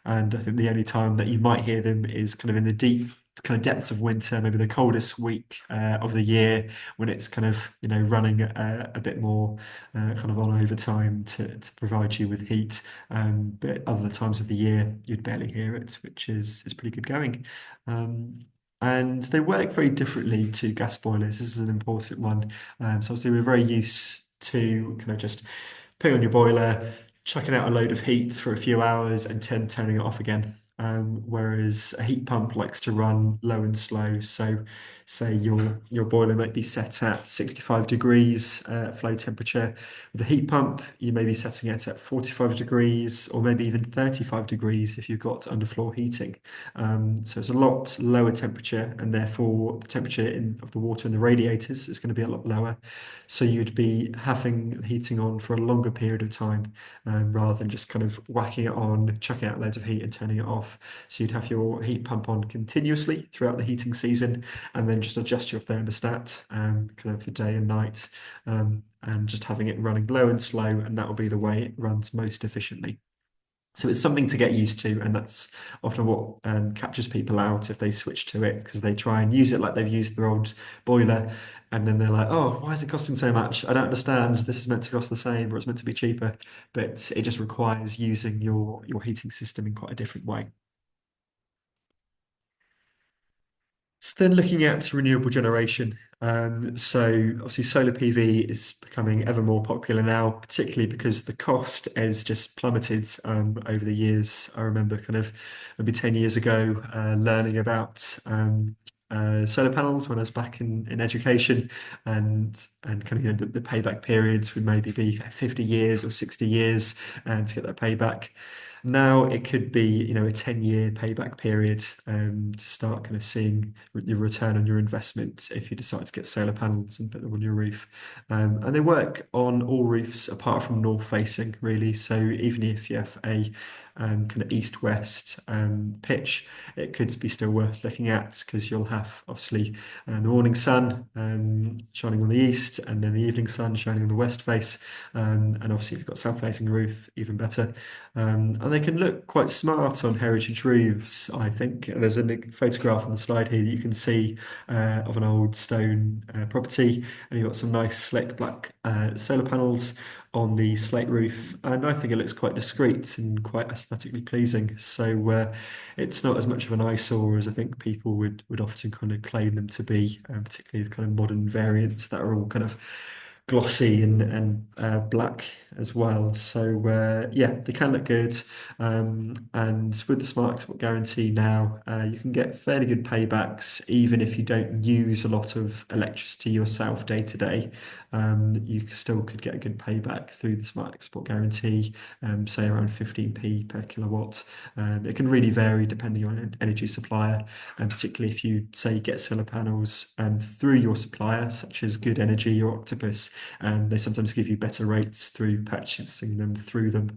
A: I think the only time that you might hear them is kind of in the deep kind of depths of winter, maybe the coldest week of the year, when it's kind of running a bit more kind of on overtime to provide you with heat. But other times of the year, you'd barely hear it, which is pretty good going. Um, and they work very differently to gas boilers. This is an important one. So obviously we're very used to kind of just putting on your boiler, chucking out a load of heat for a few hours, and turning it off again. Whereas a heat pump likes to run low and slow. So, say your boiler might be set at 65 degrees flow temperature. With a heat pump, you may be setting it at 45 degrees, or maybe even 35 degrees if you've got underfloor heating. So it's a lot lower temperature, and therefore the temperature of the water in the radiators is going to be a lot lower. So you'd be having the heating on for a longer period of time, rather than just kind of whacking it on, chucking out loads of heat and turning it off. So you'd have your heat pump on continuously throughout the heating season, and then just adjust your thermostat kind of for day and night, and just having it running low and slow, and that will be the way it runs most efficiently. So it's something to get used to, and that's often what catches people out if they switch to it, because they try and use it like they've used their old boiler, and then they're like, "Oh, why is it costing so much? I don't understand. This is meant to cost the same, or it's meant to be cheaper." But it just requires using your heating system in quite a different way. So then looking at renewable generation, so obviously solar PV is becoming ever more popular now, particularly because the cost has just plummeted over the years. I remember kind of maybe 10 years ago learning about solar panels when I was back in education, and kind of the payback periods would maybe be kind of 50 years or 60 years to get that payback. Now it could be, a 10-year payback period to start kind of seeing your return on your investment if you decide to get solar panels and put them on your roof. And they work on all roofs apart from north facing, really. So even if you have a kind of east-west pitch, it could be still worth looking at, because you'll have obviously the morning sun shining on the east, and then the evening sun shining on the west face. And obviously, if you've got south-facing roof, even better. And they can look quite smart on heritage roofs, I think. There's a photograph on the slide here that you can see of an old stone property, and you've got some nice slick black solar panels on the slate roof, and I think it looks quite discreet and quite aesthetically pleasing. So it's not as much of an eyesore as I think people would often kind of claim them to be, particularly the kind of modern variants that are all kind of glossy and black as well. So yeah, they can look good. And with the Smart Export Guarantee now, you can get fairly good paybacks even if you don't use a lot of electricity yourself day to day. You still could get a good payback through the Smart Export Guarantee, say around 15p per kilowatt. It can really vary depending on an energy supplier, and particularly if you say you get solar panels through your supplier, such as Good Energy or Octopus, and they sometimes give you better rates through purchasing them through them.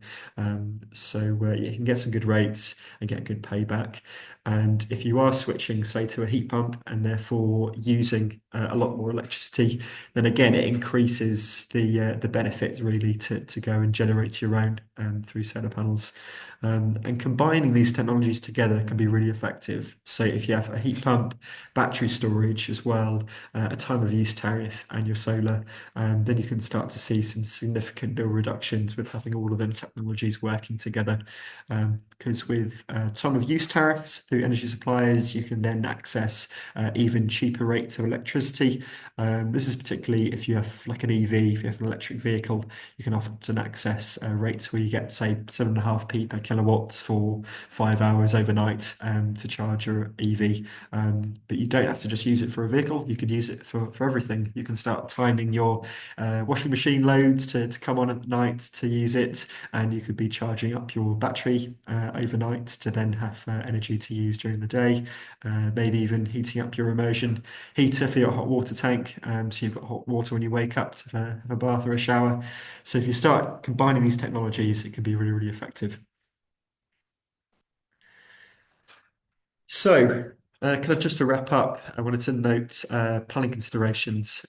A: So you can get some good rates and get good payback. And if you are switching, say, to a heat pump and therefore using a lot more electricity, then again it increases the benefit really to go and generate your own through solar panels. And combining these technologies together can be really effective. So if you have a heat pump, battery storage as well, a time of use tariff, and your solar, then you can start to see some significant bill reductions with having all of them technologies working together. Because with time of use tariffs through energy suppliers, you can then access even cheaper rates of electricity. This is particularly if you have like an EV, if you have an electric vehicle, you can often access rates where you get, say, 7.5p per kilowatt for 5 hours overnight to charge your EV. But you don't have to just use it for a vehicle, you could use it for everything. You can start timing your washing machine loads to come on at night to use it, and you could be charging up your battery overnight to then have energy to use during the day. Maybe even heating up your immersion heater for your hot water tank, so you've got hot water when you wake up to have a bath or a shower. So if you start combining these technologies, it can be really, really effective. So, kind of just to wrap up, I wanted to note planning considerations.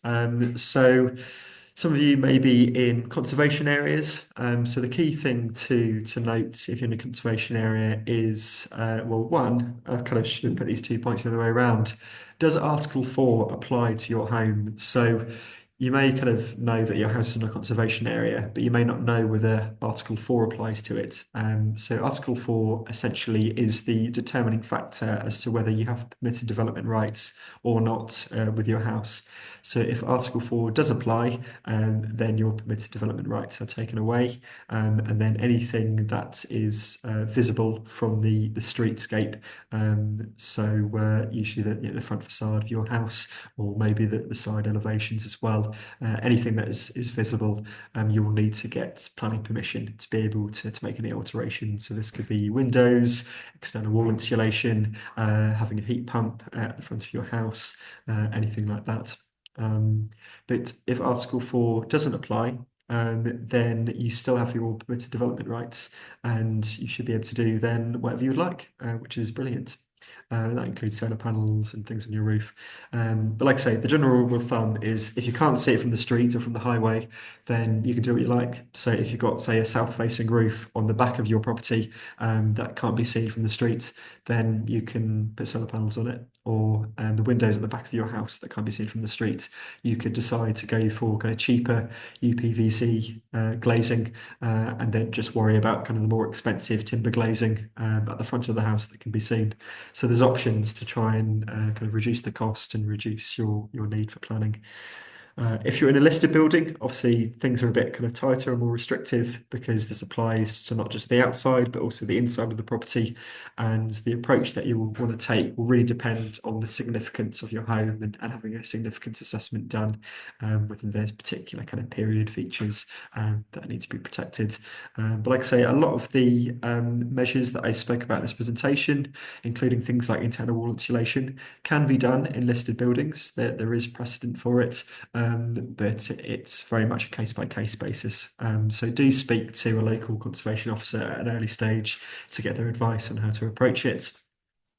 A: So, some of you may be in conservation areas. So, the key thing to note if you're in a conservation area is, well, one, I kind of should put these 2 points the other way around. Does Article 4 apply to your home? So, you may kind of know that your house is in a conservation area, but you may not know whether Article 4 applies to it. So Article 4 essentially is the determining factor as to whether you have permitted development rights or not with your house. So if Article 4 does apply, then your permitted development rights are taken away. And then anything that is visible from the streetscape, so usually the front facade of your house, or maybe the side elevations as well. Anything that is visible, you will need to get planning permission to be able to make any alterations. So this could be windows, external wall insulation, having a heat pump at the front of your house, anything like that. But if Article 4 doesn't apply, then you still have your permitted development rights, and you should be able to do then whatever you would like, which is brilliant. That includes solar panels and things on your roof. But like I say, the general rule of thumb is if you can't see it from the street or from the highway, then you can do what you like. So if you've got, say, a south-facing roof on the back of your property that can't be seen from the street, then you can put solar panels on it. Or the windows at the back of your house that can't be seen from the street, you could decide to go for kind of cheaper UPVC glazing, and then just worry about kind of the more expensive timber glazing at the front of the house that can be seen. So there's options to try and kind of reduce the cost and reduce your need for planning. If you're in a listed building, obviously things are a bit kind of tighter and more restrictive because this applies to not just the outside, but also the inside of the property. And the approach that you will want to take will really depend on the significance of your home and having a significance assessment done, whether there's particular kind of period features that need to be protected. But like I say, a lot of the measures that I spoke about in this presentation, including things like internal wall insulation, can be done in listed buildings. There is precedent for it. But it's very much a case by case basis. So do speak to a local conservation officer at an early stage to get their advice on how to approach it.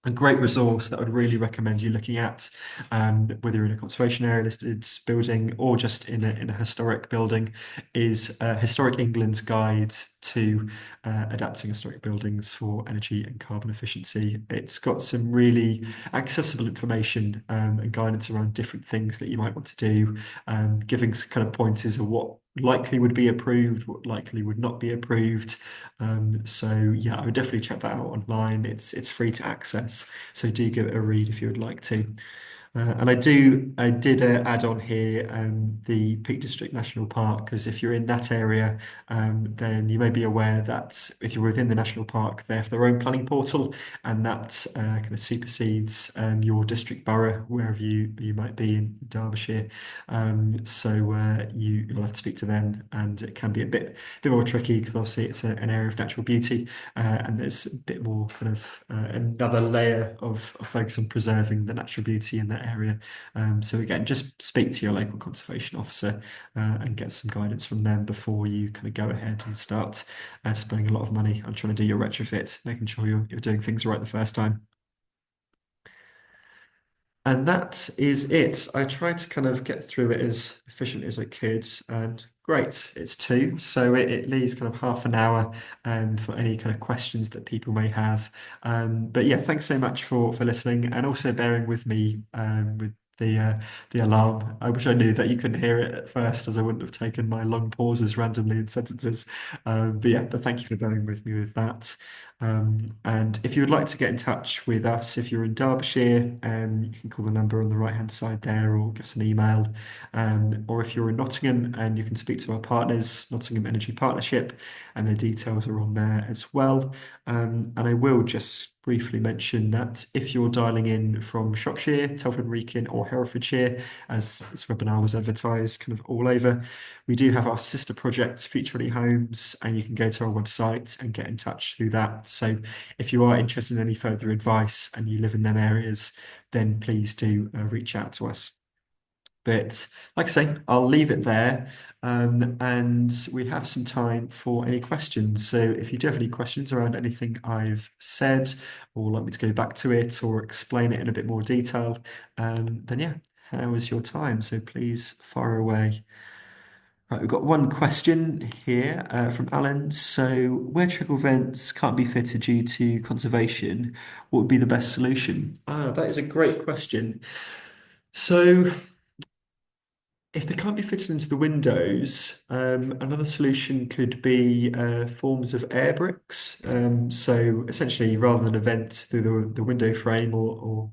A: A great resource that I would really recommend you looking at, whether you're in a conservation area listed building or just in a historic building, is Historic England's Guide to Adapting Historic Buildings for Energy and Carbon Efficiency. It's got some really accessible information and guidance around different things that you might want to do, giving some kind of pointers of what likely would be approved, what likely would not be approved. So yeah, I would definitely check that out online. It's free to access, so do give it a read if you would like to. And I did add on here the Peak District National Park, because if you're in that area, then you may be aware that if you're within the national park, they have their own planning portal, and that kind of supersedes your district borough, wherever you might be in Derbyshire. So you'll have to speak to them, and it can be a bit more tricky because obviously it's an area of natural beauty, and there's a bit more kind of another layer of focus on preserving the natural beauty in that area. So again, just speak to your local conservation officer and get some guidance from them before you kind of go ahead and start spending a lot of money on trying to do your retrofit, making sure you're doing things right the first time. And that is it. I tried to kind of get through it as efficiently as I could, and great, it's two. So it leaves kind of half an hour for any kind of questions that people may have. But yeah, thanks so much for listening and also bearing with me with the alarm. I wish I knew that you couldn't hear it at first, as I wouldn't have taken my long pauses randomly in sentences. But yeah, but thank you for bearing with me with that. And if you would like to get in touch with us, if you're in Derbyshire, you can call the number on the right-hand side there or give us an email. Or if you're in Nottingham, you can speak to our partners, Nottingham Energy Partnership, and the details are on there as well. And I will just briefly mention that if you're dialing in from Shropshire, Telford Wrekin, or Herefordshire, as this webinar was advertised kind of all over, we do have our sister project, Futurely Homes, and you can go to our website and get in touch through that. So if you are interested in any further advice and you live in them areas, then please do reach out to us. But like I say, I'll leave it there. And we have some time for any questions. So if you do have any questions around anything I've said, or like me to go back to it or explain it in a bit more detail, then yeah, how was your time? So please fire away. Right, we've got one question here from Alan. So, where trickle vents can't be fitted due to conservation, what would be the best solution? Ah, that is a great question. So, if they can't be fitted into the windows, another solution could be forms of air bricks. So, essentially, rather than a vent through the window frame or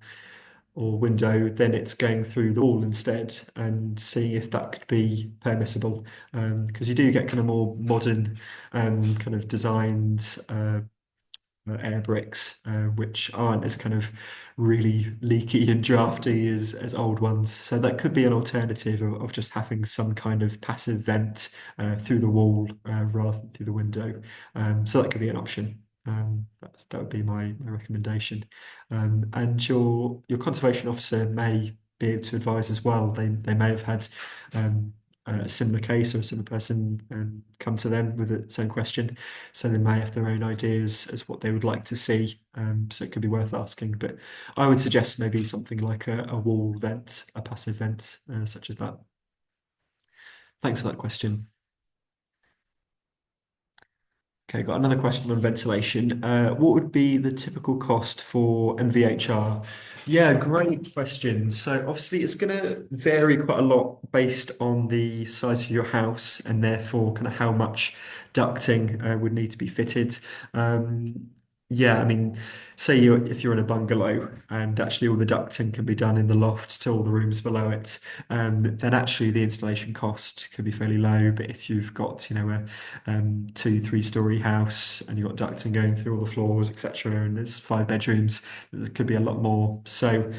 A: window, then it's going through the wall instead and seeing if that could be permissible. Because you do get kind of more modern kind of designed air bricks, which aren't as kind of really leaky and drafty as old ones. So that could be an alternative of just having some kind of passive vent through the wall rather than through the window. So that could be an option. That would be my recommendation. And your conservation officer may be able to advise as well. They may have had a similar case or a similar person come to them with the same question. So they may have their own ideas as what they would like to see. So it could be worth asking. But I would suggest maybe something like a wall vent, a passive vent, such as that. Thanks for that question. Okay, got another question on ventilation. What would be the typical cost for NVHR? Yeah, great question. So obviously it's going to vary quite a lot based on the size of your house and therefore kind of how much ducting would need to be fitted. Yeah, I mean, say if you're in a bungalow and actually all the ducting can be done in the loft to all the rooms below it, then actually the installation cost could be fairly low. But if you've got, a two, three-story house and you've got ducting going through all the floors, etc., and there's five bedrooms, there could be a lot more. So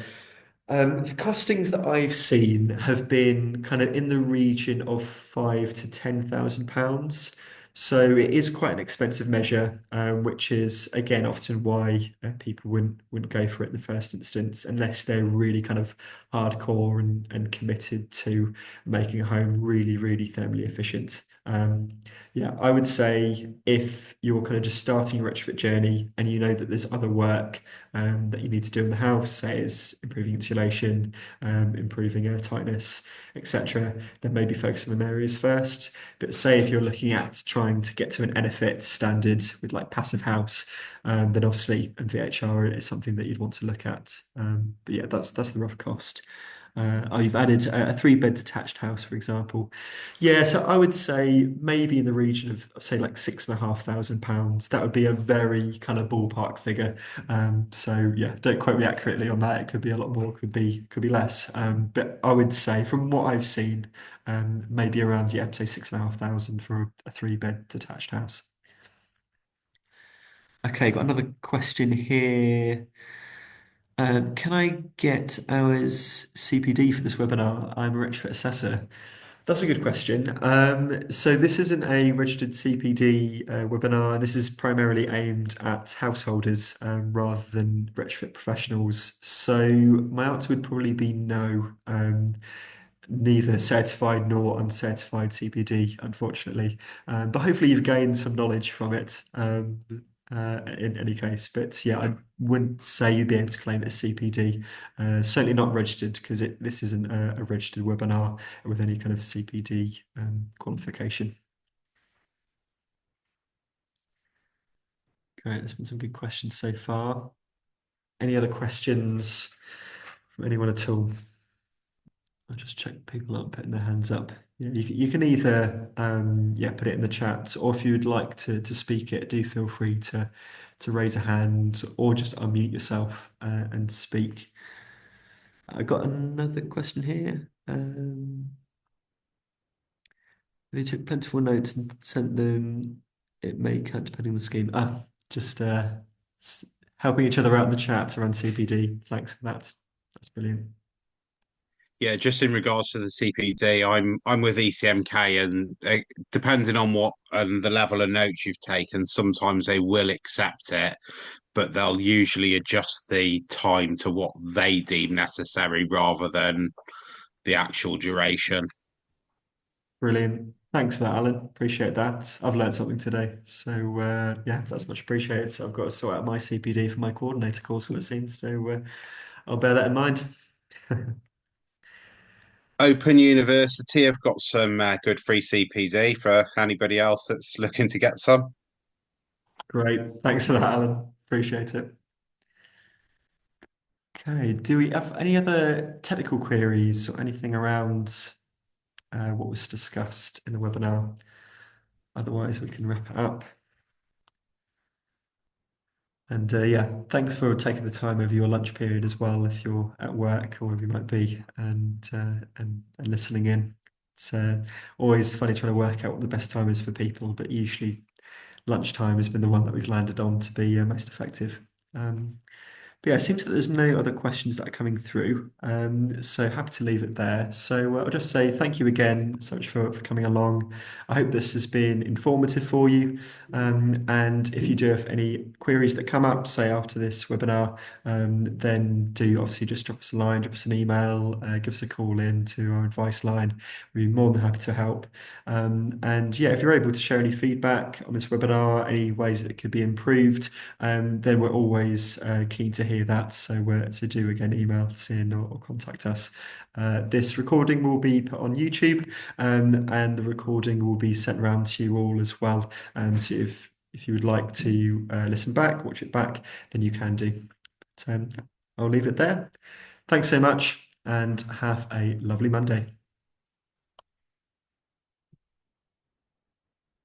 A: the costings that I've seen have been kind of in the region of five to £10,000. So it is quite an expensive measure, which is again often why people wouldn't go for it in the first instance unless they're really kind of hardcore and committed to making a home really, really thermally efficient. Yeah, I would say if you're kind of just starting your retrofit journey and you know that there's other work that you need to do in the house, say is improving insulation, improving air tightness, etc., then maybe focus on them areas first. But say if you're looking at trying to get to an Enefit standard with like passive house, then obviously VHR is something that you'd want to look at. But yeah, that's the rough cost. You've added a three-bed detached house, for example. Yeah, so I would say maybe in the region of say like £6,500. That would be a very kind of ballpark figure. So yeah, don't quote me accurately on that. It could be a lot more, could be less. But I would say from what I've seen, maybe around yeah, say 6,500 for a three-bed detached house. Okay, got another question here. Can I get ours CPD for this webinar? I'm a retrofit assessor. That's a good question. So this isn't a registered CPD webinar. This is primarily aimed at householders rather than retrofit professionals. So my answer would probably be no. Neither certified nor uncertified CPD, unfortunately. But hopefully you've gained some knowledge from it. in any case. But yeah, I wouldn't say you'd be able to claim it as CPD. Certainly not registered because this isn't a registered webinar with any kind of CPD qualification. Great, there's been some good questions so far. Any other questions from anyone at all? I'll just check people aren't putting their hands up. Yeah, you can either yeah put it in the chat, or if you'd like to speak it, do feel free to raise a hand or just unmute yourself and speak. I got another question here. They took plentiful notes and sent them. It may cut depending on the scheme. Just helping each other out in the chat around CPD. Thanks for that. That's brilliant.
B: Yeah, just in regards to the CPD, I'm with ECMK, and depending on what and the level of notes you've taken, sometimes they will accept it, but they'll usually adjust the time to what they deem necessary rather than the actual duration.
A: Brilliant. Thanks for that, Alan. Appreciate that. I've learned something today. So yeah, that's much appreciated. So I've got to sort out my CPD for my coordinator course, what it seems. So I'll bear that in mind.
B: Open University have got some good free CPD for anybody else that's looking to get some.
A: Great. Thanks for that, Alan. Appreciate it. Okay. Do we have any other technical queries or anything around what was discussed in the webinar? Otherwise, we can wrap it up. And yeah, thanks for taking the time over your lunch period as well, if you're at work or wherever you might be, and listening in. It's always funny trying to work out what the best time is for people, but usually lunchtime has been the one that we've landed on to be most effective. But yeah, it seems that there's no other questions that are coming through. So happy to leave it there. So I'll just say thank you again so much for coming along. I hope this has been informative for you. And if you do have any queries that come up, say after this webinar, then do obviously just drop us a line, drop us an email, give us a call in to our advice line. We'd be more than happy to help. And yeah, if you're able to share any feedback on this webinar, any ways that it could be improved, then we're always keen to hear that. So do again email us in or contact us. This recording will be put on YouTube, and the recording will be sent around to you all as well. So if you would like to listen back, watch it back, then you can do. But, I'll leave it there. Thanks so much, and have a lovely Monday.